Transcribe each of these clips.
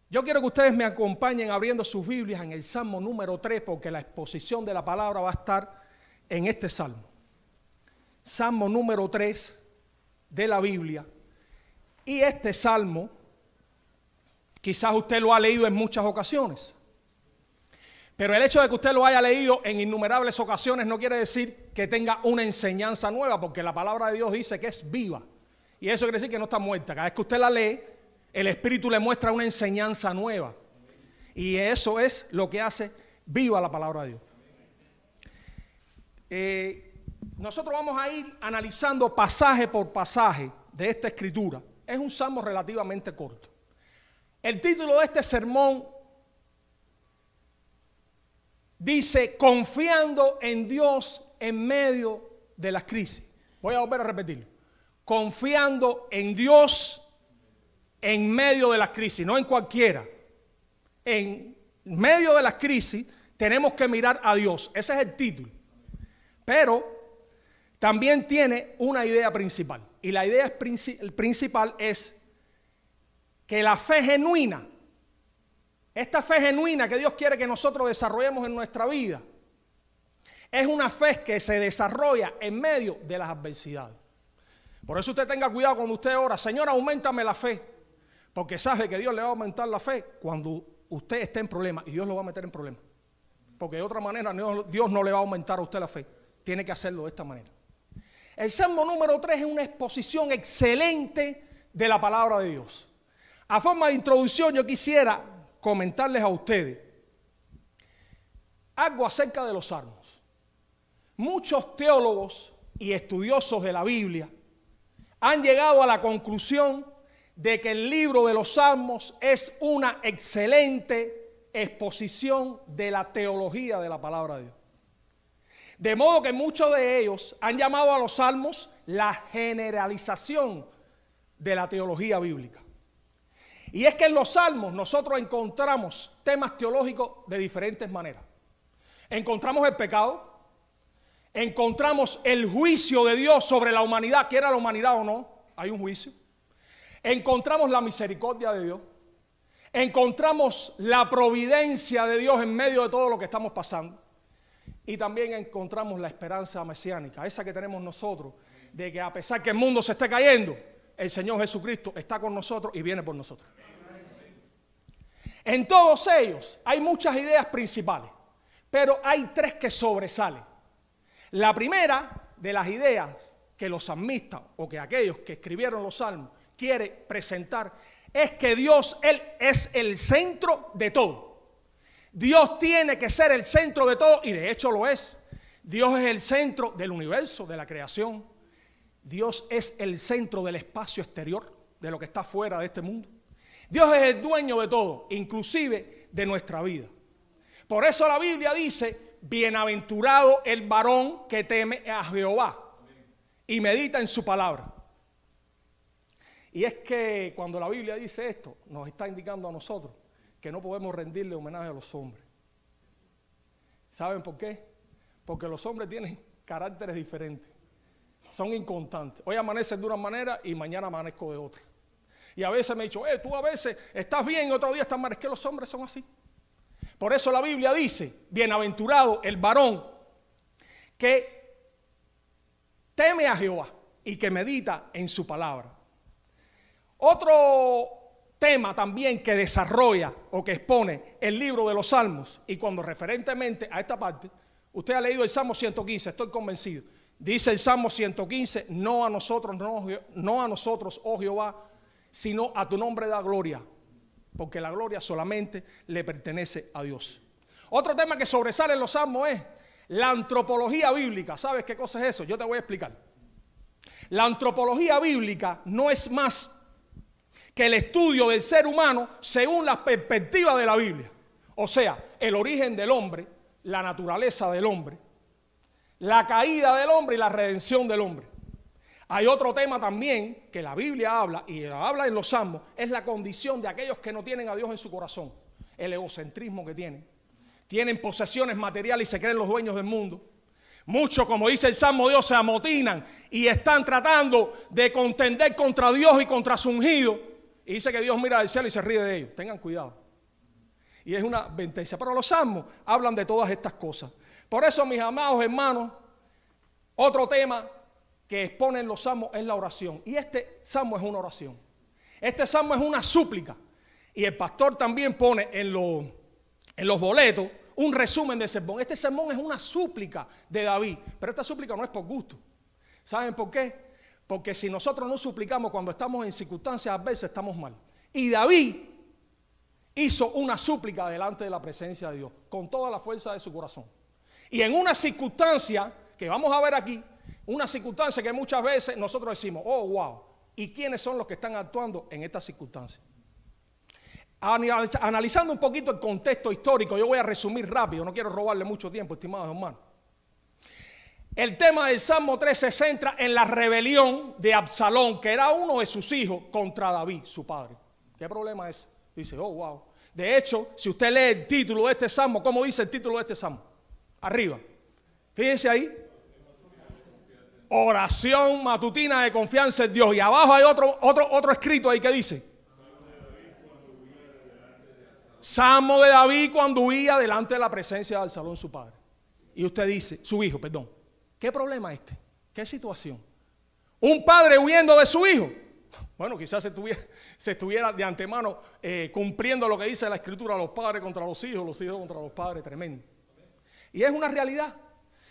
Yo quiero que ustedes me acompañen abriendo sus Biblias en el Salmo número 3, porque la exposición de la palabra va a estar en este Salmo. Salmo número 3 de la Biblia. Y este Salmo, quizás usted lo ha leído en muchas ocasiones. Pero el hecho de que usted lo haya leído en innumerables ocasiones no quiere decir que tenga una enseñanza nueva, porque la palabra de Dios dice que es viva. Y eso quiere decir que no está muerta. Cada vez que usted la lee, el Espíritu le muestra una enseñanza nueva. Y eso es lo que hace viva la palabra de Dios. Nosotros vamos a ir analizando pasaje por pasaje de esta escritura. Es un salmo relativamente corto. El título de este sermón dice: confiando en Dios en medio de las crisis. Voy a volver a repetirlo. Confiando en Dios en medio de las crisis, no en cualquiera. En medio de las crisis tenemos que mirar a Dios. Ese es el título. Pero también tiene una idea principal. Y la idea principal es que la fe genuina, esta fe genuina que Dios quiere que nosotros desarrollemos en nuestra vida, es una fe que se desarrolla en medio de las adversidades. Por eso usted tenga cuidado cuando usted ora: Señor, auméntame la fe. Porque sabe que Dios le va a aumentar la fe cuando usted esté en problemas, y Dios lo va a meter en problemas. Porque de otra manera Dios no le va a aumentar a usted la fe. Tiene que hacerlo de esta manera. El Salmo número 3 es una exposición excelente de la palabra de Dios. A forma de introducción, yo quisiera comentarles a ustedes algo acerca de los salmos. Muchos teólogos y estudiosos de la Biblia han llegado a la conclusión de que el libro de los Salmos es una excelente exposición de la teología de la palabra de Dios. De modo que muchos de ellos han llamado a los Salmos la generalización de la teología bíblica. Y es que en los Salmos nosotros encontramos temas teológicos de diferentes maneras. Encontramos el pecado, encontramos el juicio de Dios sobre la humanidad, quiera la humanidad o no, hay un juicio. Encontramos la misericordia de Dios, encontramos la providencia de Dios en medio de todo lo que estamos pasando, y también encontramos la esperanza mesiánica, esa que tenemos nosotros, de que a pesar que el mundo se esté cayendo, el Señor Jesucristo está con nosotros y viene por nosotros. En todos ellos hay muchas ideas principales, pero hay tres que sobresalen. La primera de las ideas que los salmistas o que aquellos que escribieron los salmos quiere presentar es que Dios, Él es el centro de todo. Dios tiene que ser el centro de todo, y de hecho lo es. Dios es el centro del universo, de la creación. Dios es el centro del espacio exterior, de lo que está fuera de este mundo. Dios es el dueño de todo, inclusive de nuestra vida. Por eso la Biblia dice: bienaventurado el varón que teme a Jehová y medita en su palabra. Y es que cuando la Biblia dice esto, nos está indicando a nosotros que no podemos rendirle homenaje a los hombres. ¿Saben por qué? Porque los hombres tienen caracteres diferentes. Son inconstantes. Hoy amanecen de una manera y mañana amanezco de otra. Y a veces me he dicho: tú a veces estás bien y otro día estás mal. Es que los hombres son así. Por eso la Biblia dice: bienaventurado el varón que teme a Jehová y que medita en su palabra. Otro tema también que desarrolla o que expone el libro de los Salmos, y cuando referentemente a esta parte, usted ha leído el Salmo 115, estoy convencido. Dice el Salmo 115: no a nosotros, oh Jehová, sino a tu nombre da gloria, porque la gloria solamente le pertenece a Dios. Otro tema que sobresale en los Salmos es la antropología bíblica. ¿Sabes qué cosa es eso? Yo te voy a explicar. La antropología bíblica no es más que el estudio del ser humano según la perspectiva de la Biblia. O sea, el origen del hombre, la naturaleza del hombre, la caída del hombre y la redención del hombre. Hay otro tema también que la Biblia habla, y habla en los Salmos, es la condición de aquellos que no tienen a Dios en su corazón. El egocentrismo que tienen. Tienen posesiones materiales y se creen los dueños del mundo. Muchos, como dice el Salmo, Dios, se amotinan y están tratando de contender contra Dios y contra su ungido. Y dice que Dios mira del cielo y se ríe de ellos. Tengan cuidado. Y es una advertencia. Pero los salmos hablan de todas estas cosas. Por eso, mis amados hermanos, otro tema que exponen los salmos es la oración. Y este salmo es una oración. Este salmo es una súplica. Y el pastor también pone en los boletos un resumen del sermón. Este sermón es una súplica de David. Pero esta súplica no es por gusto. ¿Saben por qué? Porque si nosotros no suplicamos cuando estamos en circunstancias adversas, estamos mal. Y David hizo una súplica delante de la presencia de Dios, con toda la fuerza de su corazón. Y en una circunstancia que vamos a ver aquí, una circunstancia que muchas veces nosotros decimos, oh, wow, ¿y quiénes son los que están actuando en esta circunstancia? Analizando un poquito el contexto histórico, yo voy a resumir rápido, no quiero robarle mucho tiempo, estimados hermanos. El tema del Salmo 3 se centra en la rebelión de Absalón, que era uno de sus hijos, contra David, su padre. ¿Qué problema es? Dice, oh, wow. De hecho, si usted lee el título de este Salmo, ¿cómo dice el título de este Salmo? Arriba. Fíjese ahí. Oración matutina de confianza en Dios. Y abajo hay otro escrito ahí que dice. Salmo de David cuando huía delante de la presencia de Absalón, su padre. Y usted dice, su hijo, perdón. ¿Qué problema es este? ¿Qué situación? ¿Un padre huyendo de su hijo? Bueno, quizás se estuviera de antemano cumpliendo lo que dice la Escritura, los padres contra los hijos contra los padres, tremendo. Y es una realidad.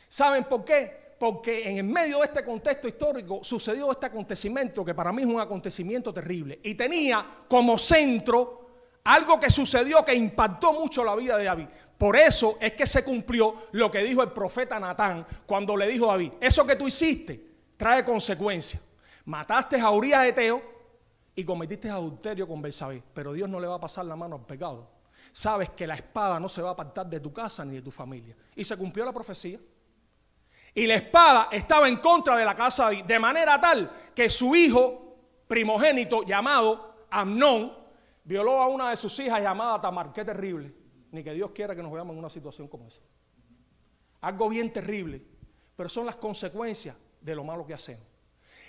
¿Saben por qué? Porque en el medio de este contexto histórico sucedió este acontecimiento que para mí es un acontecimiento terrible. Y tenía como centro algo que sucedió que impactó mucho la vida de David. Por eso es que se cumplió lo que dijo el profeta Natán cuando le dijo a David, eso que tú hiciste trae consecuencias. Mataste a Urías Eteo y cometiste adulterio con Betsabé, pero Dios no le va a pasar la mano al pecado. Sabes que la espada no se va a apartar de tu casa ni de tu familia. Y se cumplió la profecía. Y la espada estaba en contra de la casa de David, de manera tal que su hijo primogénito llamado Amnón violó a una de sus hijas llamada Tamar. Qué terrible. Ni que Dios quiera que nos veamos en una situación como esa. Algo bien terrible, pero son las consecuencias de lo malo que hacemos.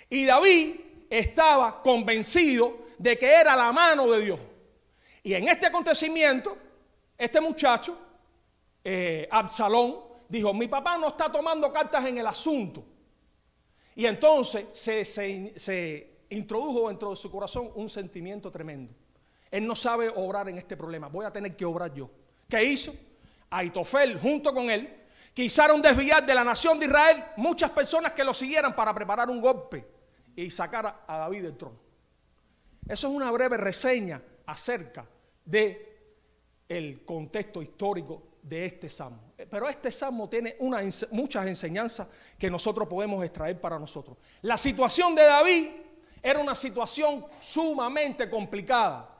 Y David estaba convencido de que era la mano de Dios. Y en este acontecimiento, este muchacho, Absalón, dijo, mi papá no está tomando cartas en el asunto. Y entonces se introdujo dentro de su corazón un sentimiento tremendo. Él no sabe obrar en este problema, voy a tener que obrar yo. ¿Qué hizo? Ahitofel junto con él quisieron desviar de la nación de Israel muchas personas que lo siguieran para preparar un golpe y sacar a David del trono. Eso es una breve reseña acerca del contexto histórico de este salmo. Pero este salmo tiene muchas enseñanzas que nosotros podemos extraer para nosotros. La situación de David era una situación sumamente complicada,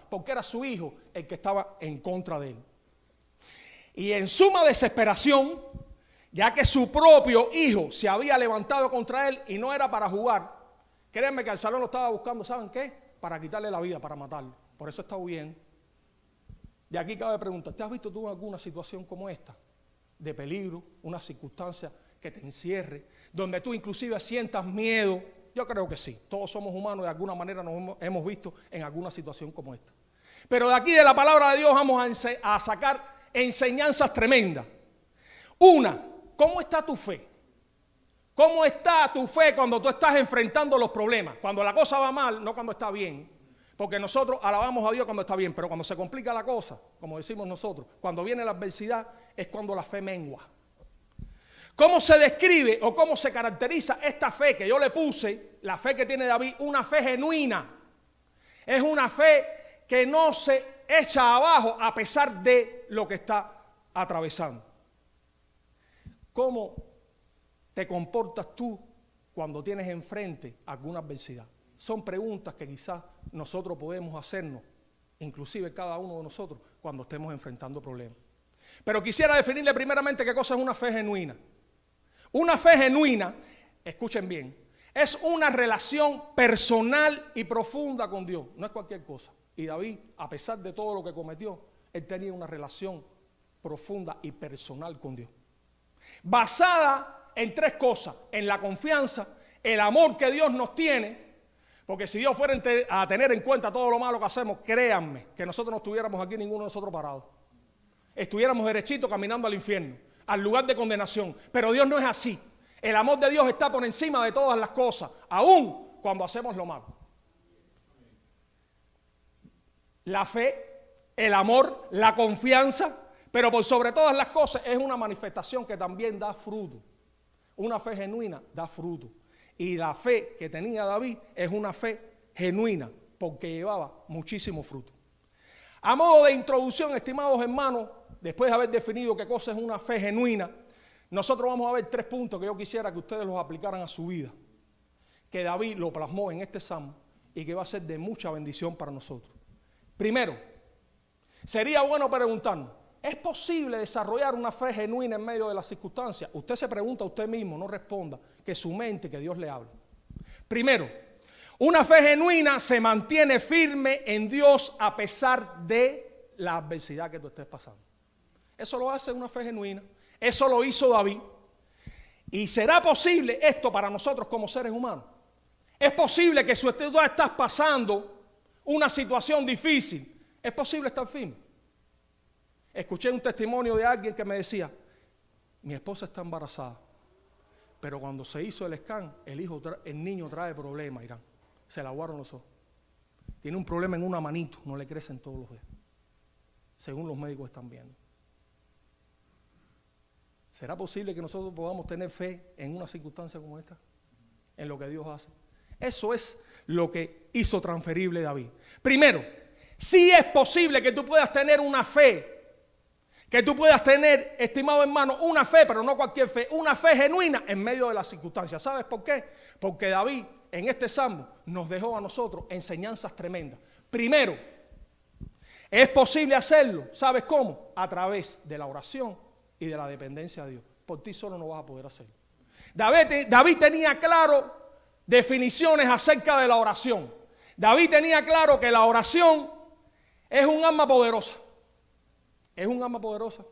porque era su hijo el que estaba en contra de él. Y en suma desesperación, ya que su propio hijo se había levantado contra él y no era para jugar, créanme que Absalón lo estaba buscando, ¿saben qué? Para quitarle la vida, para matarlo. Por eso está huyendo. De aquí cabe preguntar, ¿te has visto tú en alguna situación como esta? De peligro, una circunstancia que te encierre, donde tú inclusive sientas miedo. Yo creo que sí, todos somos humanos, de alguna manera nos hemos visto en alguna situación como esta. Pero de aquí de la palabra de Dios vamos a sacar enseñanzas tremendas. Una, ¿cómo está tu fe? ¿Cómo está tu fe cuando tú estás enfrentando los problemas? Cuando la cosa va mal, no cuando está bien. Porque nosotros alabamos a Dios cuando está bien, pero cuando se complica la cosa, como decimos nosotros, cuando viene la adversidad, es cuando la fe mengua. ¿Cómo se describe o cómo se caracteriza esta fe que yo le puse, la fe que tiene David? Una fe genuina. Es una fe que no se echa abajo a pesar de lo que está atravesando. ¿Cómo te comportas tú cuando tienes enfrente alguna adversidad? Son preguntas que quizás nosotros podemos hacernos, inclusive cada uno de nosotros, cuando estemos enfrentando problemas. Pero quisiera definirle primeramente qué cosa es una fe genuina. Una fe genuina, escuchen bien, es una relación personal y profunda con Dios. No es cualquier cosa. Y David, a pesar de todo lo que cometió, él tenía una relación profunda y personal con Dios. Basada en tres cosas: en la confianza, el amor que Dios nos tiene, Porque si Dios fuera a tener en cuenta todo lo malo que hacemos, créanme que nosotros no estuviéramos aquí, ninguno de nosotros parados. Estuviéramos derechitos caminando al infierno, al lugar de condenación. Pero Dios no es así. El amor de Dios está por encima de todas las cosas, aun cuando hacemos lo malo. La fe, el amor, la confianza, pero por sobre todas las cosas es una manifestación que también da fruto. Una fe genuina da fruto. Y la fe que tenía David es una fe genuina, porque llevaba muchísimo fruto. A modo de introducción, estimados hermanos, después de haber definido qué cosa es una fe genuina, nosotros vamos a ver 3 puntos que yo quisiera que ustedes los aplicaran a su vida, que David lo plasmó en este salmo y que va a ser de mucha bendición para nosotros. Primero, sería bueno preguntarnos, ¿es posible desarrollar una fe genuina en medio de las circunstancias? Usted se pregunta a usted mismo, no responda, que su mente, que Dios le hable. Primero, una fe genuina se mantiene firme en Dios a pesar de la adversidad que tú estés pasando. Eso lo hace una fe genuina. Eso lo hizo David. ¿Y será posible esto para nosotros como seres humanos? Es posible que si tú estás pasando una situación difícil, es posible estar firme. Escuché un testimonio de alguien que me decía, mi esposa está embarazada, pero cuando se hizo el scan, el niño trae problemas, Irán. Se le aguaron los ojos. Tiene un problema en una manito, no le crecen todos los dedos, según los médicos están viendo. ¿Será posible que nosotros podamos tener fe en una circunstancia como esta? En lo que Dios hace. Eso es lo que hizo transferible David. Primero, sí es posible que tú puedas tener una fe, que tú puedas tener, estimado hermano, una fe, pero no cualquier fe, una fe genuina en medio de las circunstancias. ¿Sabes por qué? Porque David en este salmo nos dejó a nosotros enseñanzas tremendas. Primero, es posible hacerlo, ¿sabes cómo? A través de la oración y de la dependencia de Dios. Por ti solo no vas a poder hacerlo. David tenía claro definiciones acerca de la oración. David tenía claro que la oración es un arma poderosa. Es un arma poderosa.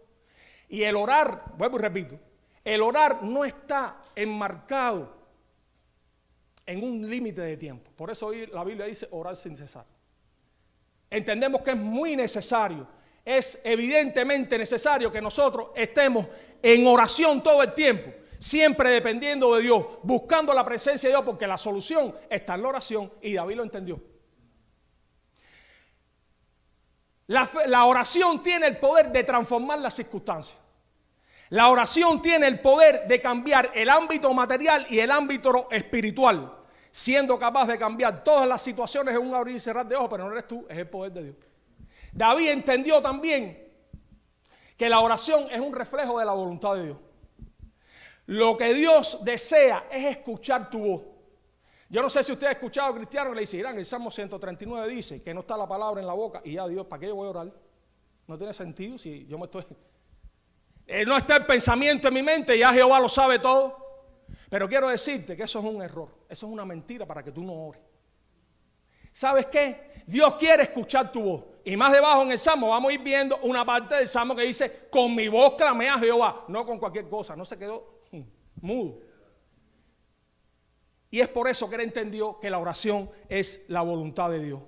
Y el orar, vuelvo y repito, el orar no está enmarcado en un límite de tiempo. Por eso hoy la Biblia dice orar sin cesar. Entendemos que es muy necesario, es evidentemente necesario que nosotros estemos en oración todo el tiempo, siempre dependiendo de Dios, buscando la presencia de Dios, porque la solución está en la oración y David lo entendió. La oración tiene el poder de transformar las circunstancias. La oración tiene el poder de cambiar el ámbito material y el ámbito espiritual, siendo capaz de cambiar todas las situaciones en un abrir y cerrar de ojos, pero no eres tú, es el poder de Dios. David entendió también que la oración es un reflejo de la voluntad de Dios. Lo que Dios desea es escuchar tu voz. Yo no sé si usted ha escuchado a cristianos que le dicen, el Salmo 139 dice que no está la palabra en la boca y ya Dios, ¿para qué yo voy a orar? No tiene sentido si yo me estoy... no está el pensamiento en mi mente, ya Jehová lo sabe todo. Pero quiero decirte que eso es un error, eso es una mentira para que tú no ores. ¿Sabes qué? Dios quiere escuchar tu voz. Y más debajo en el Salmo vamos a ir viendo una parte del Salmo que dice, con mi voz clamé a Jehová, no con cualquier cosa, no se quedó mudo. Y es por eso que él entendió que la oración es la voluntad de Dios.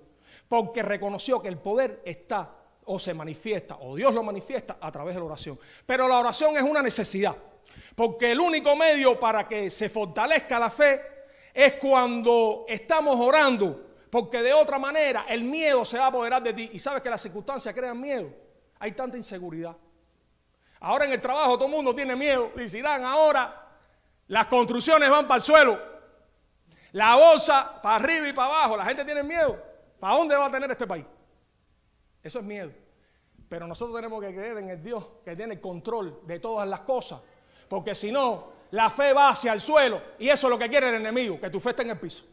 Porque reconoció que el poder está o se manifiesta, o Dios lo manifiesta a través de la oración. Pero la oración es una necesidad. Porque el único medio para que se fortalezca la fe es cuando estamos orando. Porque de otra manera el miedo se va a apoderar de ti. Y sabes que las circunstancias crean miedo. Hay tanta inseguridad. Ahora en el trabajo todo el mundo tiene miedo. Dirán, ahora las construcciones van para el suelo. La bolsa para arriba y para abajo. La gente tiene miedo. ¿Para dónde va a tener este país? Eso es miedo. Pero nosotros tenemos que creer en el Dios que tiene el control de todas las cosas. Porque si no, la fe va hacia el suelo. Y eso es lo que quiere el enemigo, que tu fe esté en el piso.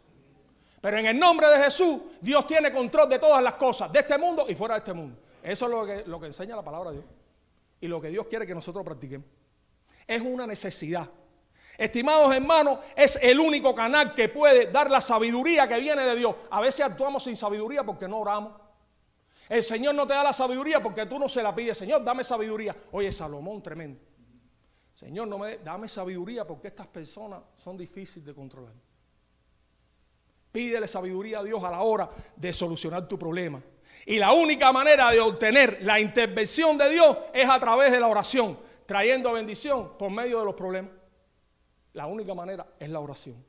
Pero en el nombre de Jesús, Dios tiene control de todas las cosas, de este mundo y fuera de este mundo. Eso es lo que enseña la palabra de Dios. Y lo que Dios quiere que nosotros practiquemos. Es una necesidad. Estimados hermanos, es el único canal que puede dar la sabiduría que viene de Dios. A veces actuamos sin sabiduría porque no oramos. El Señor no te da la sabiduría porque tú no se la pides. Señor, dame sabiduría. Oye, Salomón, tremendo. Señor, dame sabiduría porque estas personas son difíciles de controlar. Pídele sabiduría a Dios a la hora de solucionar tu problema. Y la única manera de obtener la intervención de Dios es a través de la oración, trayendo bendición por medio de los problemas. La única manera es la oración.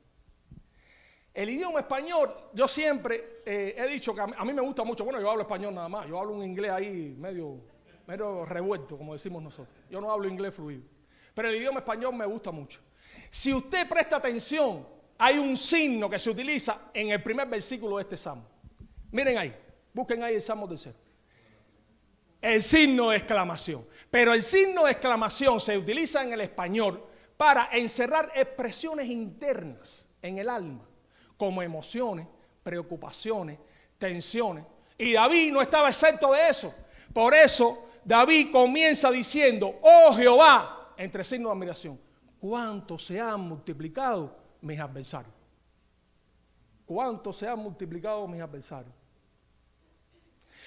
El idioma español, yo siempre he dicho que a mí me gusta mucho. Bueno, yo hablo español nada más. Yo hablo un inglés ahí medio revuelto, como decimos nosotros. Yo no hablo inglés fluido. Pero el idioma español me gusta mucho. Si usted presta atención, hay un signo que se utiliza en el primer versículo de este salmo. Miren ahí, busquen ahí el Salmo tercero. El signo de exclamación. Pero el signo de exclamación se utiliza en el español para encerrar expresiones internas en el alma, como emociones, preocupaciones, tensiones. Y David no estaba exento de eso. Por eso David comienza diciendo, oh Jehová, entre signos de admiración, cuánto se han multiplicado mis adversarios. Cuánto se han multiplicado mis adversarios.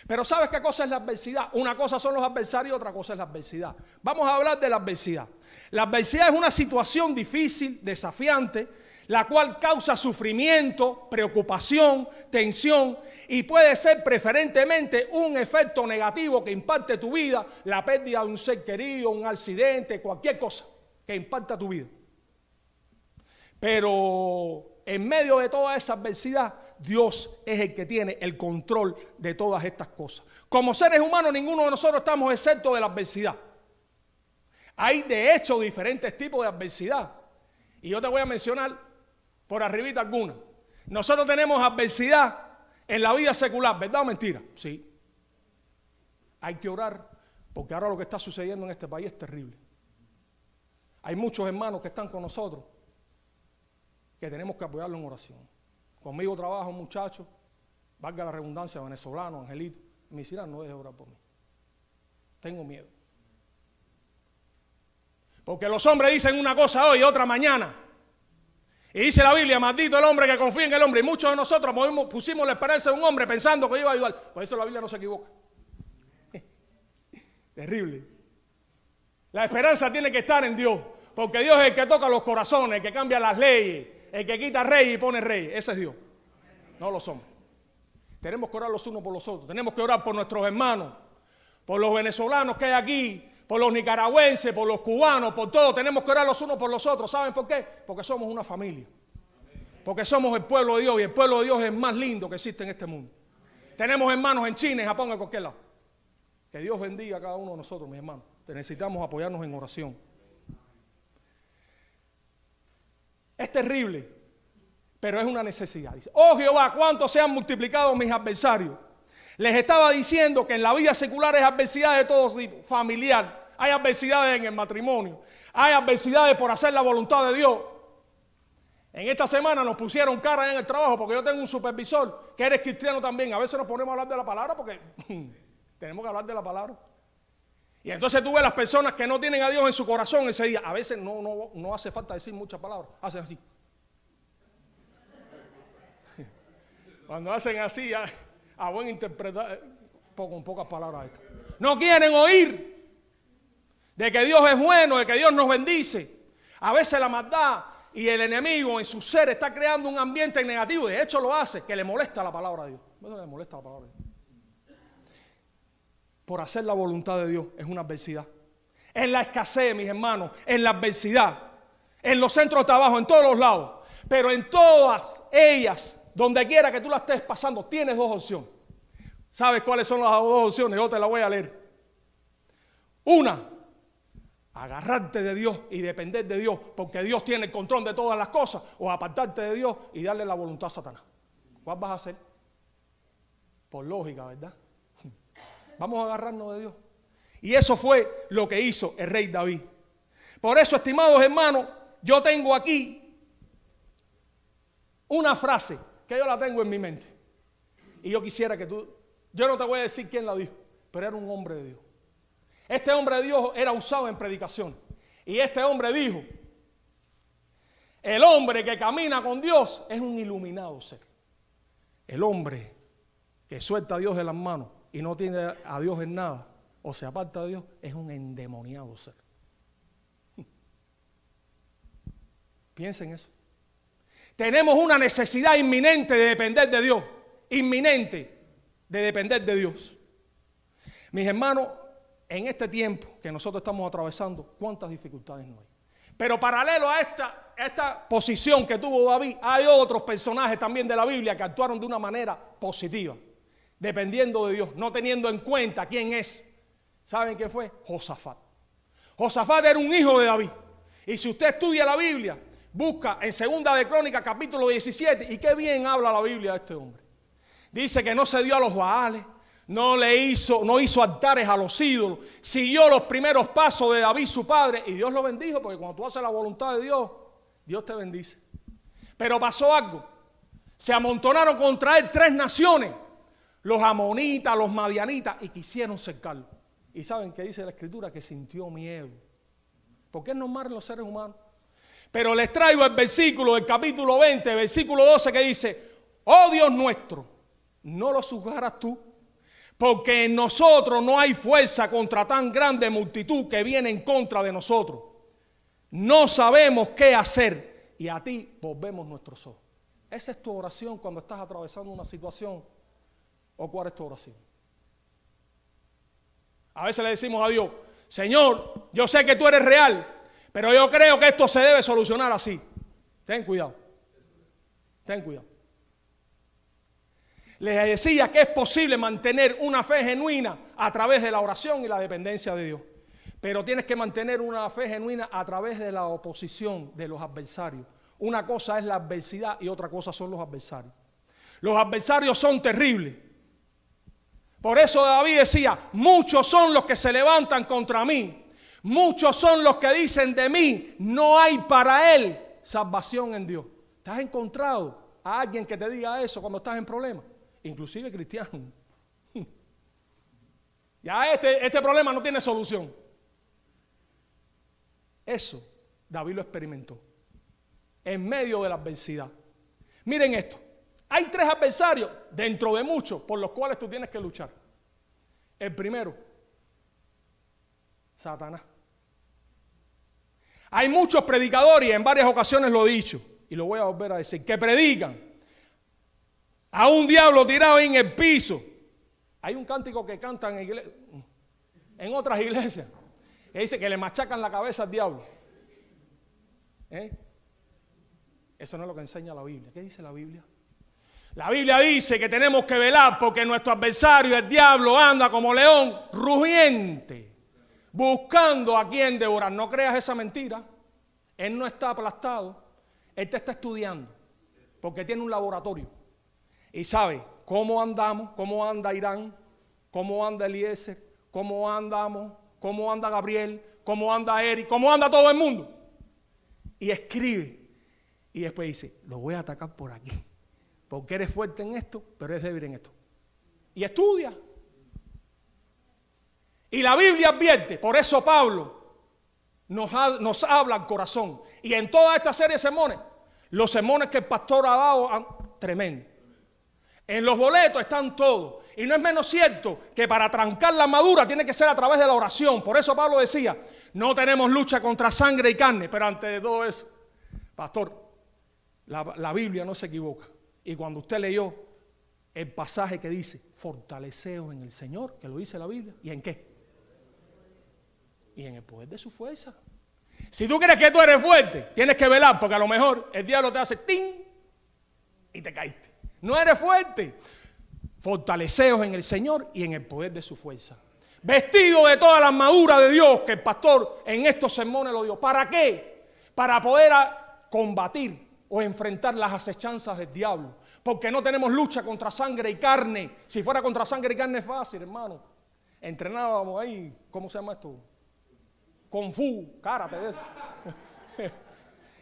Pero ¿sabes qué cosa es la adversidad? Una cosa son los adversarios, otra cosa es la adversidad. Vamos a hablar de la adversidad. La adversidad es una situación difícil, desafiante, la cual causa sufrimiento, preocupación, tensión y puede ser preferentemente un efecto negativo que impacte tu vida, la pérdida de un ser querido, un accidente, cualquier cosa que impacta tu vida. Pero en medio de toda esa adversidad, Dios es el que tiene el control de todas estas cosas. Como seres humanos, ninguno de nosotros estamos exentos de la adversidad. Hay de hecho diferentes tipos de adversidad. Y yo te voy a mencionar por arribita algunas. Nosotros tenemos adversidad en la vida secular, ¿verdad o mentira? Sí. Hay que orar porque ahora lo que está sucediendo en este país es terrible. Hay muchos hermanos que están con nosotros que tenemos que apoyarlo en oración. Conmigo trabaja un muchacho, valga la redundancia, venezolano, Angelito. Me dice, no dejes de orar por mí. Tengo miedo. Porque los hombres dicen una cosa hoy y otra mañana. Y dice la Biblia, maldito el hombre que confía en el hombre. Y muchos de nosotros pusimos la esperanza de un hombre pensando que iba a ayudar. Por eso la Biblia no se equivoca. Terrible. La esperanza tiene que estar en Dios. Porque Dios es el que toca los corazones, el que cambia las leyes, el que quita rey y pone rey. Ese es Dios, no los hombres. Tenemos que orar los unos por los otros. Tenemos que orar por nuestros hermanos, por los venezolanos que hay aquí, por los nicaragüenses, por los cubanos, por todos. Tenemos que orar los unos por los otros. ¿Saben por qué? Porque somos una familia. Porque somos el pueblo de Dios y el pueblo de Dios es el más lindo que existe en este mundo. Tenemos hermanos en China, en Japón, en cualquier lado. Que Dios bendiga a cada uno de nosotros, mis hermanos. Necesitamos apoyarnos en oración. Es terrible, pero es una necesidad. Dice, oh Jehová, cuánto se han multiplicado mis adversarios. Les estaba diciendo que en la vida secular hay adversidades de todo tipo, familiar. Hay adversidades en el matrimonio. Hay adversidades por hacer la voluntad de Dios. En esta semana nos pusieron cara en el trabajo porque yo tengo un supervisor que eres cristiano también. A veces nos ponemos a hablar de la palabra porque tenemos que hablar de la palabra. Y entonces tú ves las personas que no tienen a Dios en su corazón ese día. A veces no hace falta decir muchas palabras. Hacen así. Cuando hacen así, a buen interpretar, con pocas palabras. No quieren oír de que Dios es bueno, de que Dios nos bendice. A veces la maldad y el enemigo en su ser está creando un ambiente negativo. De hecho lo hace, que le molesta la palabra de Dios. Bueno, le molesta la palabra de Dios. Por hacer la voluntad de Dios es una adversidad. En la escasez, mis hermanos, en la adversidad, en los centros de trabajo, en todos los lados. Pero en todas ellas, donde quiera que tú la estés pasando, tienes dos opciones. ¿Sabes cuáles son las dos opciones? Yo te las voy a leer. Una, agarrarte de Dios y depender de Dios, porque Dios tiene el control de todas las cosas, o apartarte de Dios y darle la voluntad a Satanás. ¿Cuál vas a hacer? Por lógica, ¿verdad? Vamos a agarrarnos de Dios. Y eso fue lo que hizo el rey David. Por eso, estimados hermanos, yo tengo aquí una frase que yo la tengo en mi mente. Y yo quisiera que yo no te voy a decir quién la dijo, pero era un hombre de Dios. Este hombre de Dios era usado en predicación. Y este hombre dijo, el hombre que camina con Dios es un iluminado ser. El hombre que suelta a Dios de las manos y no tiene a Dios en nada, o se aparta de Dios, es un endemoniado ser. Piensa en eso. tenemos una necesidad inminente de depender de Dios. Inminente de depender de Dios. Mis hermanos, en este tiempo que nosotros estamos atravesando, ¿cuántas dificultades no hay? Pero paralelo a esta posición que tuvo David, hay otros personajes también de la Biblia que actuaron de una manera positiva, dependiendo de Dios, no teniendo en cuenta quién es. ¿Saben qué fue? Josafat. Josafat era un hijo de David. Y si usted estudia la Biblia, busca en 2 de Crónicas capítulo 17, y qué bien habla la Biblia de este hombre. Dice que no se dio a los Baales, no hizo altares a los ídolos, siguió los primeros pasos de David su padre, y Dios lo bendijo, porque cuando tú haces la voluntad de Dios, Dios te bendice. Pero pasó algo, se amontonaron contra él 3 naciones, los amonitas, los madianitas, y quisieron cercarlo. Y ¿saben qué dice la Escritura? Que sintió miedo, porque es normal en los seres humanos. Pero les traigo el versículo del capítulo 20, versículo 12, que dice: oh Dios nuestro, no lo juzgarás tú, porque en nosotros no hay fuerza contra tan grande multitud que viene en contra de nosotros. No sabemos qué hacer y a ti volvemos nuestros ojos. Esa es tu oración cuando estás atravesando una situación. ¿O cuál es tu oración? A veces le decimos a Dios: Señor, yo sé que tú eres real, pero yo creo que esto se debe solucionar así. Ten cuidado. Ten cuidado. Les decía que es posible mantener una fe genuina a través de la oración y la dependencia de Dios. Pero tienes que mantener una fe genuina a través de la oposición de los adversarios. Una cosa es la adversidad y otra cosa son los adversarios. Los adversarios son terribles. Por eso David decía: muchos son los que se levantan contra mí. Muchos son los que dicen de mí: no hay para él salvación en Dios. ¿Te has encontrado a alguien que te diga eso cuando estás en problemas? Inclusive cristianos. Ya este problema no tiene solución. Eso David lo experimentó en medio de la adversidad. Miren esto. Hay 3 adversarios dentro de muchos por los cuales tú tienes que luchar. El primero, Satanás. Hay muchos predicadores, y en varias ocasiones lo he dicho, y lo voy a volver a decir, que predican a un diablo tirado en el piso. Hay un cántico que cantan en otras iglesias, que dice que le machacan la cabeza al diablo. Eso no es lo que enseña la Biblia. ¿Qué dice la Biblia? La Biblia dice que tenemos que velar porque nuestro adversario, el diablo, anda como león rugiente, buscando a quien devorar. No creas esa mentira. Él no está aplastado. Él te está estudiando porque tiene un laboratorio. Y sabe cómo andamos, cómo anda Irán, cómo anda Eliezer, cómo andamos, cómo anda Gabriel, cómo anda Eric, cómo anda todo el mundo. Y escribe. Y después dice: lo voy a atacar por aquí, porque eres fuerte en esto, pero eres débil en esto. Y estudia. Y la Biblia advierte, por eso Pablo nos habla al corazón. Y en toda esta serie de sermones, los sermones que el pastor ha dado, tremendo. En los boletos están todos. Y no es menos cierto que para trancar la armadura tiene que ser a través de la oración. Por eso Pablo decía: no tenemos lucha contra sangre y carne. Pero antes de todo eso, pastor, la Biblia no se equivoca. Y cuando usted leyó el pasaje que dice: fortaleceos en el Señor, que lo dice la Biblia, ¿y en qué? Y en el poder de su fuerza. Si tú crees que tú eres fuerte, tienes que velar, porque a lo mejor el diablo te hace ¡ting! Y te caíste. No eres fuerte. Fortaleceos en el Señor y en el poder de su fuerza. Vestido de toda la armadura de Dios que el pastor en estos sermones lo dio. ¿Para qué? Para poder combatir o enfrentar las acechanzas del diablo. Porque no tenemos lucha contra sangre y carne. Si fuera contra sangre y carne es fácil, hermano. Entrenábamos ahí, ¿cómo se llama esto? Kung Fu, karate de eso.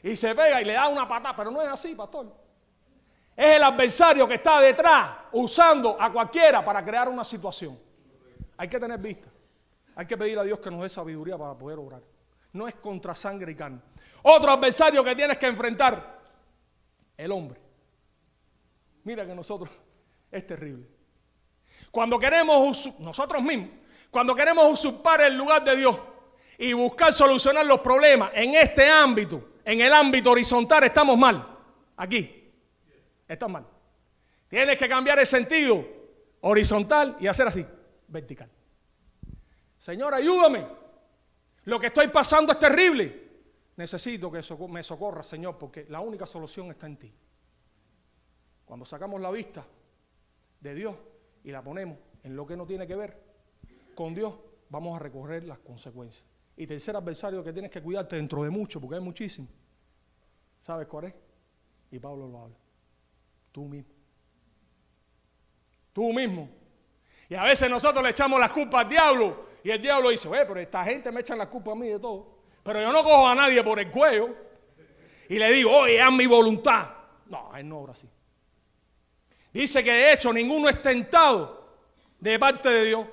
Y se pega y le da una patada, pero no es así, pastor. Es el adversario que está detrás usando a cualquiera para crear una situación. Hay que tener vista. Hay que pedir a Dios que nos dé sabiduría para poder obrar. No es contra sangre y carne. Otro adversario que tienes que enfrentar, el hombre. Mira que nosotros es terrible. Cuando queremos, nosotros mismos, cuando queremos usurpar el lugar de Dios y buscar solucionar los problemas en este ámbito, en el ámbito horizontal, estamos mal. aquí. Estás mal. Tienes que cambiar el sentido horizontal y hacer así, vertical. Señor, ayúdame. Lo que estoy pasando es terrible. Necesito que me socorra, Señor, porque la única solución está en ti. Cuando sacamos la vista de Dios y la ponemos en lo que no tiene que ver con Dios, vamos a recorrer las consecuencias. Y tercer adversario que tienes que cuidarte dentro de mucho, porque hay muchísimo. ¿Sabes cuál es? Y Pablo lo habla. Tú mismo. Tú mismo. Y a veces nosotros le echamos las culpas al diablo. Y el diablo dice, pero esta gente me echa la culpa a mí de todo. Pero yo no cojo a nadie por el cuello y le digo, oye, haz mi voluntad. No, él no obra así. Dice que de hecho ninguno es tentado de parte de Dios.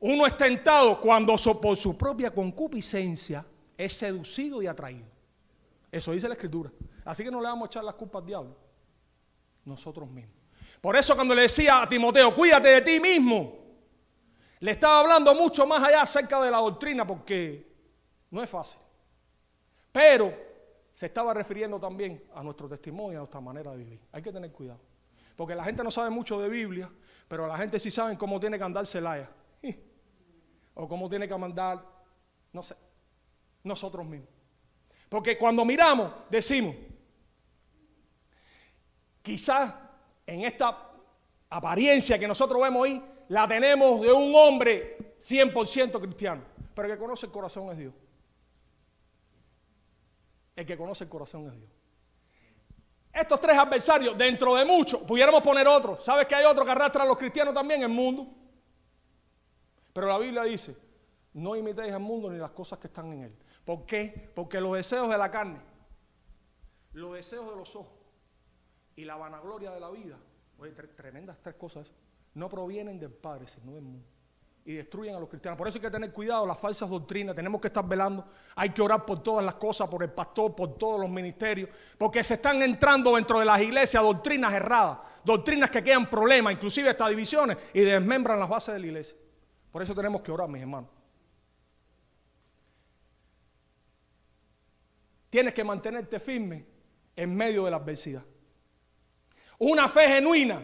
Uno es tentado cuando por su propia concupiscencia es seducido y atraído. Eso dice la Escritura. Así que no le vamos a echar las culpas al diablo. Nosotros mismos. Por eso cuando le decía a Timoteo, cuídate de ti mismo, le estaba hablando mucho más allá acerca de la doctrina, porque no es fácil. Pero se estaba refiriendo también a nuestro testimonio, a nuestra manera de vivir. Hay que tener cuidado. Porque la gente no sabe mucho de Biblia, pero la gente sí sabe cómo tiene que andar Celaya. O cómo tiene que andar, no sé, nosotros mismos. Porque cuando miramos, decimos, quizás en esta apariencia que nosotros vemos ahí, la tenemos de un hombre 100% cristiano. Pero el que conoce el corazón es Dios. El que conoce el corazón es Dios. Estos tres adversarios, dentro de muchos, pudiéramos poner otros. ¿Sabes que hay otro que arrastra a los cristianos también? El mundo. Pero la Biblia dice, no imitéis al mundo ni las cosas que están en él. ¿Por qué? Porque los deseos de la carne, los deseos de los ojos y la vanagloria de la vida, oye, tremendas tres cosas, no provienen del Padre, sino del mundo. Y destruyen a los cristianos. Por eso hay que tener cuidado, las falsas doctrinas, tenemos que estar velando, hay que orar por todas las cosas, por el pastor, por todos los ministerios, porque se están entrando dentro de las iglesias doctrinas erradas, doctrinas que crean problemas, inclusive hasta divisiones, y desmembran las bases de la iglesia. Por eso tenemos que orar, mis hermanos. Tienes que mantenerte firme en medio de la adversidad. Una fe genuina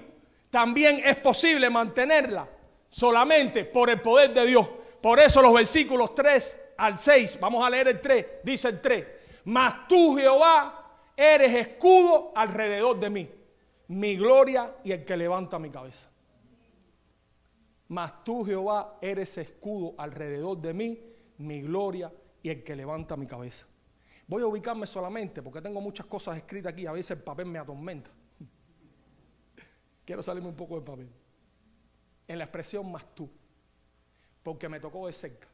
también es posible mantenerla solamente por el poder de Dios. Por eso los versículos 3 al 6, vamos a leer el 3, dice el 3. Mas tú, Jehová, eres escudo alrededor de mí, mi gloria y el que levanta mi cabeza. Mas tú, Jehová, eres escudo alrededor de mí, mi gloria y el que levanta mi cabeza. Voy a ubicarme solamente porque tengo muchas cosas escritas aquí, a veces el papel me atormenta. Quiero salirme un poco del papel. En la expresión más tú, porque me tocó de cerca.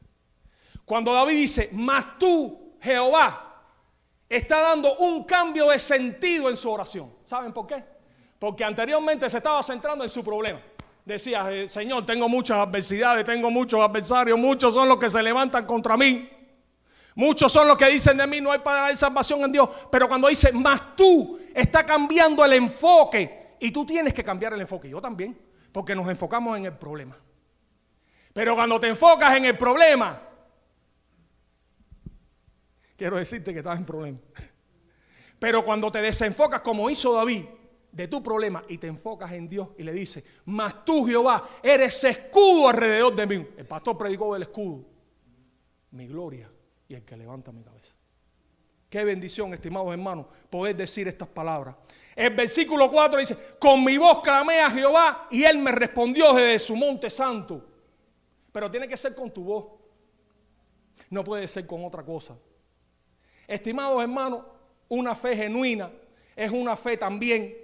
Cuando David dice, más tú, Jehová, está dando un cambio de sentido en su oración. ¿Saben por qué? Porque anteriormente se estaba centrando en su problema. Decía, Señor, tengo muchas adversidades, tengo muchos adversarios, muchos son los que se levantan contra mí. Muchos son los que dicen de mí, no hay para dar salvación en Dios. Pero cuando dice, más tú, está cambiando el enfoque. Y tú tienes que cambiar el enfoque, yo también. Porque nos enfocamos en el problema. Pero cuando te enfocas en el problema, quiero decirte que estás en problema. Pero cuando te desenfocas como hizo David de tu problema y te enfocas en Dios y le dices, mas tú, Jehová, eres escudo alrededor de mí. El pastor predicó del escudo. Mi gloria y el que levanta mi cabeza. Qué bendición, estimados hermanos, poder decir estas palabras. El versículo 4 dice, con mi voz clamé a Jehová y él me respondió desde su monte santo. Pero tiene que ser con tu voz. No puede ser con otra cosa. Estimados hermanos, una fe genuina es una fe también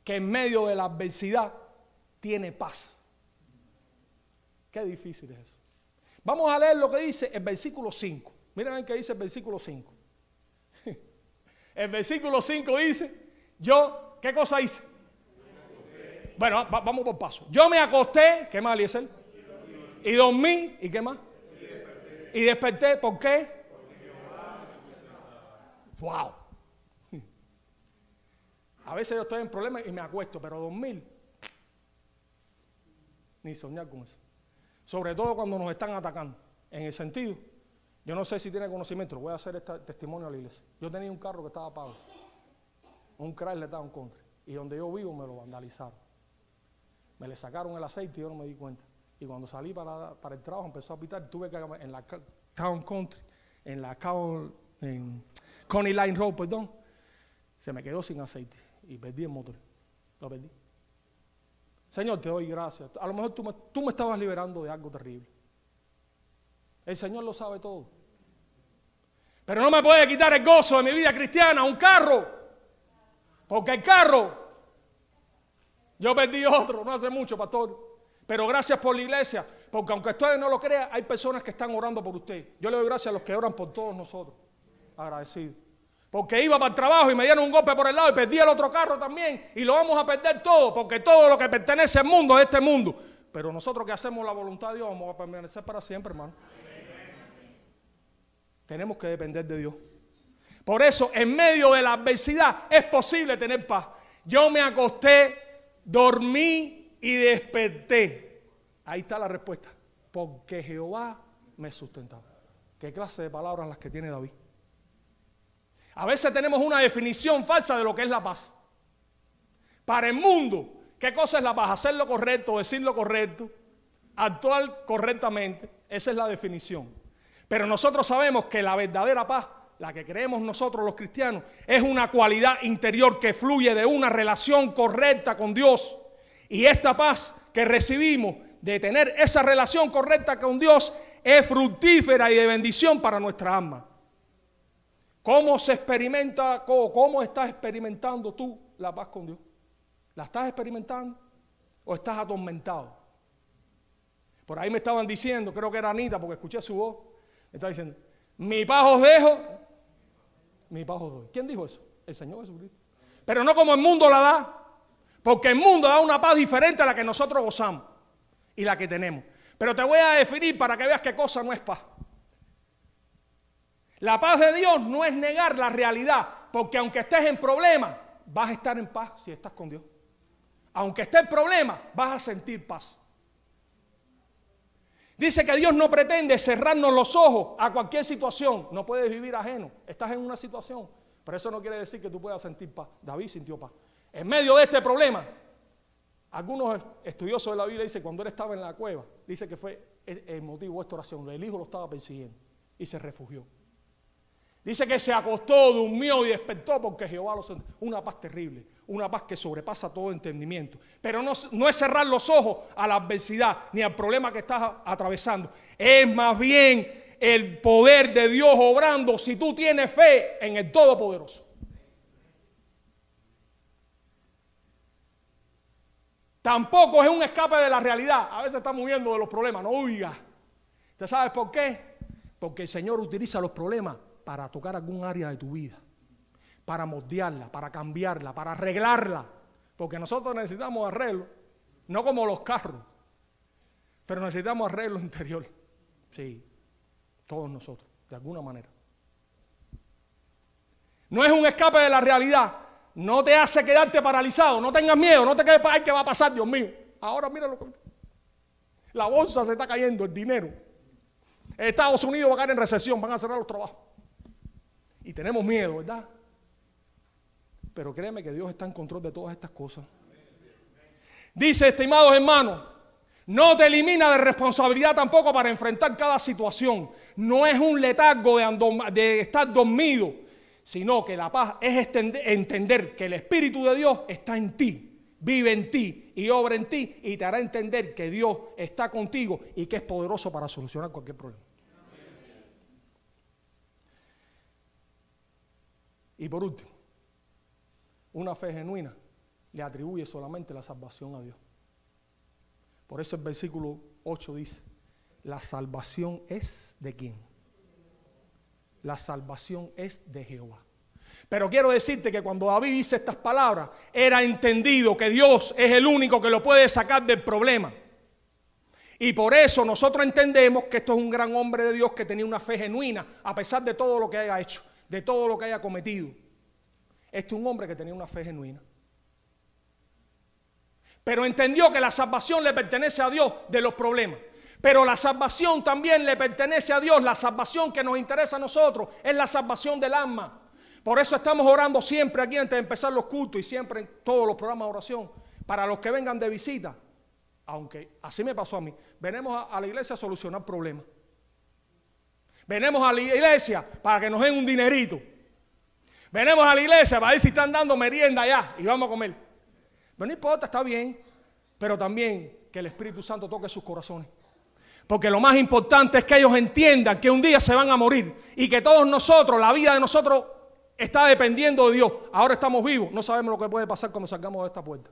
que en medio de la adversidad tiene paz. Qué difícil es eso. Vamos a leer lo que dice el versículo 5. Miren qué dice el versículo 5. El versículo 5 dice, yo, ¿qué cosa hice? Bueno, vamos por paso. Yo me acosté, ¿qué más, Eliezer? Y dormí, ¿y qué más? Y desperté, ¿por qué? ¡Wow! A veces yo estoy en problemas y me acuesto, pero dormir, ni soñar con eso. Sobre todo cuando nos están atacando. En el sentido, yo no sé si tiene conocimiento, voy a hacer este testimonio a la iglesia. Yo tenía un carro que estaba pago. un Chrysler Town Country. Y donde yo vivo me lo vandalizaron. Me le sacaron el aceite y yo no me di cuenta. Y cuando salí para el trabajo empezó a pitar. Tuve que en la Town Country, en Coney Line Road, perdón, se me quedó sin aceite y perdí el motor. Lo perdí. Señor, te doy gracias. A lo mejor tú me estabas liberando de algo terrible. El Señor lo sabe todo. Pero no me puede quitar el gozo de mi vida cristiana, un carro. Porque el carro, yo perdí otro, no hace mucho, pastor. Pero gracias por la iglesia, porque aunque usted no lo crea, hay personas que están orando por usted. Yo le doy gracias a los que oran por todos nosotros. Agradecido. Porque iba para el trabajo y me dieron un golpe por el lado y perdí el otro carro también. Y lo vamos a perder todo, porque todo lo que pertenece al mundo es este mundo. Pero nosotros que hacemos la voluntad de Dios vamos a permanecer para siempre, hermano. Tenemos que depender de Dios. Por eso, en medio de la adversidad, es posible tener paz. Yo me acosté, dormí y desperté. Ahí está la respuesta. Porque Jehová me sustentaba. ¿Qué clase de palabras las que tiene David? A veces tenemos una definición falsa de lo que es la paz. Para el mundo, ¿qué cosa es la paz? Hacer lo correcto, decir lo correcto, actuar correctamente. Esa es la definición. Pero nosotros sabemos que la verdadera paz, la que creemos nosotros los cristianos, es una cualidad interior que fluye de una relación correcta con Dios. Y esta paz que recibimos de tener esa relación correcta con Dios es fructífera y de bendición para nuestra alma. ¿Cómo se experimenta, cómo estás experimentando tú la paz con Dios? ¿La estás experimentando o estás atormentado? Por ahí me estaban diciendo, creo que era Anita, porque escuché su voz, me estaba diciendo, mi paz os dejo, mi paz os doy. ¿Quién dijo eso? El Señor Jesucristo. Pero no como el mundo la da, porque el mundo da una paz diferente a la que nosotros gozamos y la que tenemos. Pero te voy a definir para que veas qué cosa no es paz. La paz de Dios no es negar la realidad, porque aunque estés en problemas, vas a estar en paz si estás con Dios. Aunque estés en problemas, vas a sentir paz. Dice que Dios no pretende cerrarnos los ojos a cualquier situación. No puedes vivir ajeno. Estás en una situación, pero eso no quiere decir que tú puedas sentir paz. David sintió paz. En medio de este problema, algunos estudiosos de la Biblia dicen que cuando él estaba en la cueva, dice que fue el motivo de esta oración. El hijo lo estaba persiguiendo y se refugió. Dice que se acostó, durmió y despertó porque Jehová lo sentó. Una paz terrible, una paz que sobrepasa todo entendimiento. Pero no es cerrar los ojos a la adversidad ni al problema que estás atravesando. Es más bien el poder de Dios obrando si tú tienes fe en el Todopoderoso. Tampoco es un escape de la realidad. A veces estamos huyendo de los problemas. No huya. ¿Usted sabe por qué? Porque el Señor utiliza los problemas para tocar algún área de tu vida, para moldearla, para cambiarla, para arreglarla. Porque nosotros necesitamos arreglo, no como los carros, pero necesitamos arreglo interior. Sí, todos nosotros, de alguna manera. No es un escape de la realidad, no te hace quedarte paralizado, no tengas miedo, no te quedes para ahí, ¿qué va a pasar, Dios mío? Ahora mira lo que... La bolsa se está cayendo, el dinero. Estados Unidos va a caer en recesión, van a cerrar los trabajos. Y tenemos miedo, ¿verdad? Pero créeme que Dios está en control de todas estas cosas. Dice, estimados hermanos, no te elimina de responsabilidad tampoco para enfrentar cada situación. No es un letargo de estar dormido, sino que la paz es entender que el Espíritu de Dios está en ti, vive en ti y obra en ti y te hará entender que Dios está contigo y que es poderoso para solucionar cualquier problema. Y por último, una fe genuina le atribuye solamente la salvación a Dios. Por eso el versículo 8 dice, la salvación es ¿de quién? La salvación es de Jehová. Pero quiero decirte que cuando David dice estas palabras, era entendido que Dios es el único que lo puede sacar del problema. Y por eso nosotros entendemos que esto es un gran hombre de Dios que tenía una fe genuina, a pesar de todo lo que haya hecho, de todo lo que haya cometido. Este es un hombre que tenía una fe genuina. Pero entendió que la salvación le pertenece a Dios de los problemas. Pero la salvación también le pertenece a Dios. La salvación que nos interesa a nosotros es la salvación del alma. Por eso estamos orando siempre aquí antes de empezar los cultos y siempre en todos los programas de oración para los que vengan de visita. Aunque así me pasó a mí. Venimos a la iglesia a solucionar problemas. Venimos a la iglesia para que nos den un dinerito. Venimos a la iglesia para ver si están dando merienda allá y vamos a comer. Pero no importa, está bien. Pero también que el Espíritu Santo toque sus corazones. Porque lo más importante es que ellos entiendan que un día se van a morir y que todos nosotros, la vida de nosotros está dependiendo de Dios. Ahora estamos vivos, no sabemos lo que puede pasar cuando salgamos de esta puerta.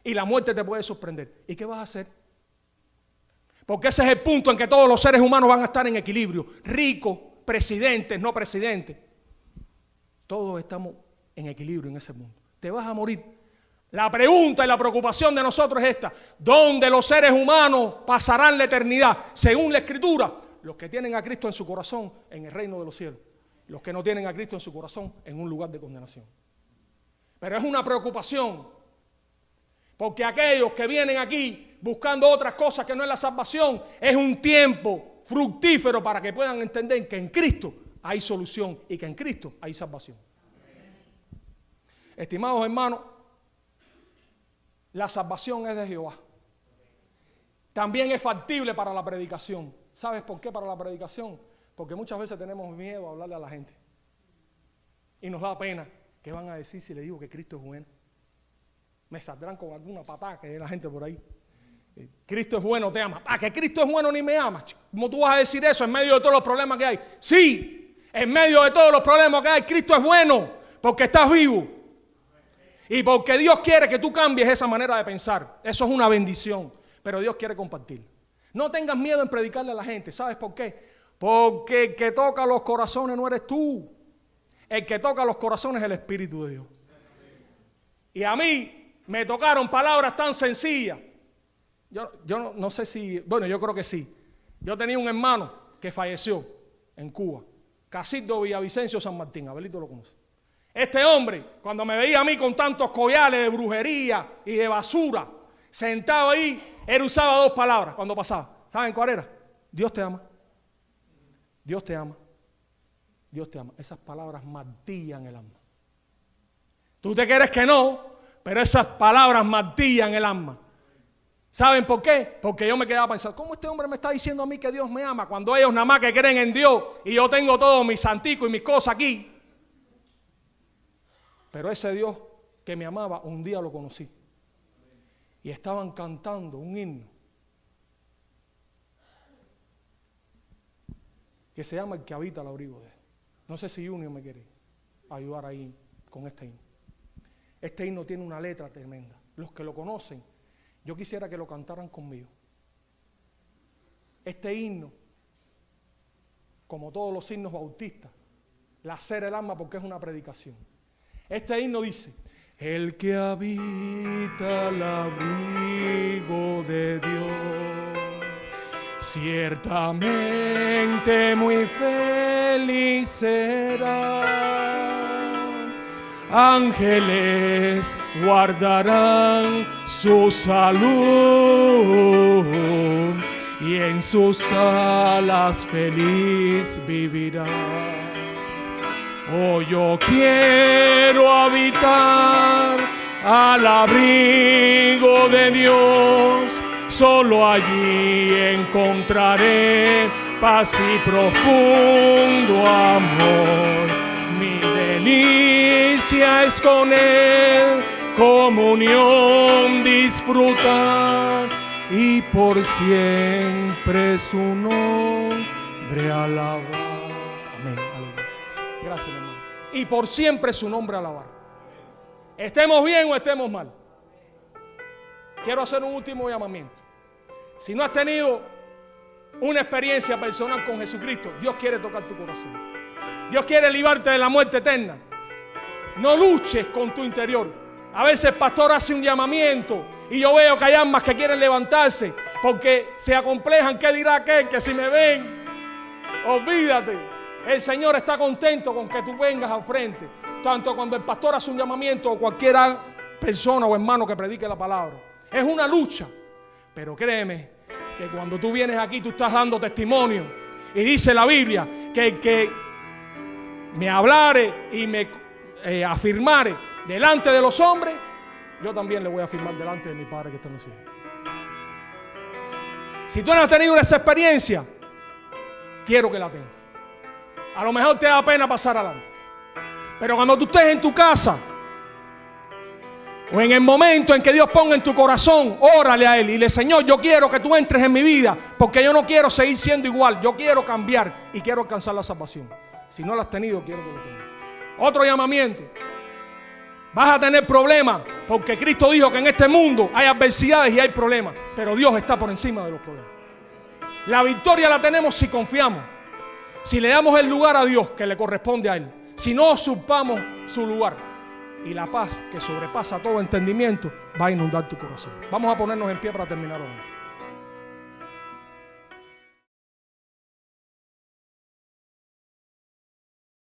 Y la muerte te puede sorprender. ¿Y qué vas a hacer? Porque ese es el punto en que todos los seres humanos van a estar en equilibrio. Ricos, presidentes, no presidentes. Todos estamos en equilibrio en ese mundo. Te vas a morir. La pregunta y la preocupación de nosotros es esta: ¿dónde los seres humanos pasarán la eternidad? Según la Escritura, los que tienen a Cristo en su corazón en el reino de los cielos, los que no tienen a Cristo en su corazón en un lugar de condenación. Pero es una preocupación, porque aquellos que vienen aquí buscando otras cosas que no es la salvación, es un tiempo fructífero para que puedan entender que en Cristo hay solución y que en Cristo hay salvación. Estimados hermanos, la salvación es de Jehová. También es factible para la predicación. ¿Sabes por qué para la predicación? Porque muchas veces tenemos miedo a hablarle a la gente. Y nos da pena. ¿Qué van a decir si le digo que Cristo es bueno? Me saldrán con alguna patada que hay la gente por ahí. Cristo es bueno, te ama. Que Cristo es bueno ni me ama. ¿Cómo tú vas a decir eso en medio de todos los problemas que hay? Sí, en medio de todos los problemas que hay, Cristo es bueno porque estás vivo. Y porque Dios quiere que tú cambies esa manera de pensar. Eso es una bendición. Pero Dios quiere compartir. No tengas miedo en predicarle a la gente. ¿Sabes por qué? Porque el que toca los corazones no eres tú. El que toca los corazones es el Espíritu de Dios. Y a mí me tocaron palabras tan sencillas. Yo no sé si, bueno, yo creo que sí. Yo tenía un hermano que falleció en Cuba. Casildo Villavicencio San Martín. Abelito lo conoce. Este hombre, cuando me veía a mí con tantos collares de brujería y de basura, sentado ahí, él usaba dos palabras cuando pasaba. ¿Saben cuál era? Dios te ama. Dios te ama. Dios te ama. Esas palabras martillan el alma. Tú te quieres que no, pero esas palabras martillan el alma. ¿Saben por qué? Porque yo me quedaba pensando, ¿cómo este hombre me está diciendo a mí que Dios me ama? Cuando ellos nada más que creen en Dios y yo tengo todos mis santicos y mis cosas aquí. Pero ese Dios que me amaba, un día lo conocí. Y estaban cantando un himno que se llama El que habita al abrigo de él. No sé si Junior me quiere ayudar ahí con este himno. Este himno tiene una letra tremenda. Los que lo conocen, yo quisiera que lo cantaran conmigo. Este himno, como todos los himnos bautistas, lacera el alma porque es una predicación. Este himno dice: el que habita al abrigo de Dios, ciertamente muy feliz será. Ángeles guardarán su salud y en sus alas feliz vivirá. Oh, yo quiero habitar al abrigo de Dios, solo allí encontraré paz y profundo amor. Mi delicia es con Él, comunión disfrutar y por siempre su nombre alabar. Amén. Gracias, mi hermano. Y por siempre su nombre alabar. Estemos bien o estemos mal. Quiero hacer un último llamamiento. Si no has tenido una experiencia personal con Jesucristo, Dios quiere tocar tu corazón. Dios quiere librarte de la muerte eterna. No luches con tu interior. A veces el pastor hace un llamamiento y yo veo que hay almas que quieren levantarse porque se acomplejan. ¿Qué dirá aquel? Que si me ven, olvídate. El Señor está contento con que tú vengas al frente, tanto cuando el pastor hace un llamamiento o cualquier persona o hermano que predique la palabra. Es una lucha, pero créeme que cuando tú vienes aquí tú estás dando testimonio y dice la Biblia que el que me hablare y me afirmare delante de los hombres, yo también le voy a afirmar delante de mi Padre que está en los cielos. Si tú no has tenido esa experiencia, quiero que la tengas. A lo mejor te da pena pasar adelante, pero cuando tú estés en tu casa o en el momento en que Dios ponga en tu corazón, órale a Él y le: Señor, yo quiero que tú entres en mi vida, porque yo no quiero seguir siendo igual, yo quiero cambiar y quiero alcanzar la salvación. Si no la has tenido, quiero que lo tengas. Otro llamamiento: vas a tener problemas, porque Cristo dijo que en este mundo hay adversidades y hay problemas, pero Dios está por encima de los problemas. La victoria la tenemos si confiamos, si le damos el lugar a Dios que le corresponde a Él, si no usurpamos su lugar, y la paz que sobrepasa todo entendimiento va a inundar tu corazón. Vamos a ponernos en pie para terminar hoy.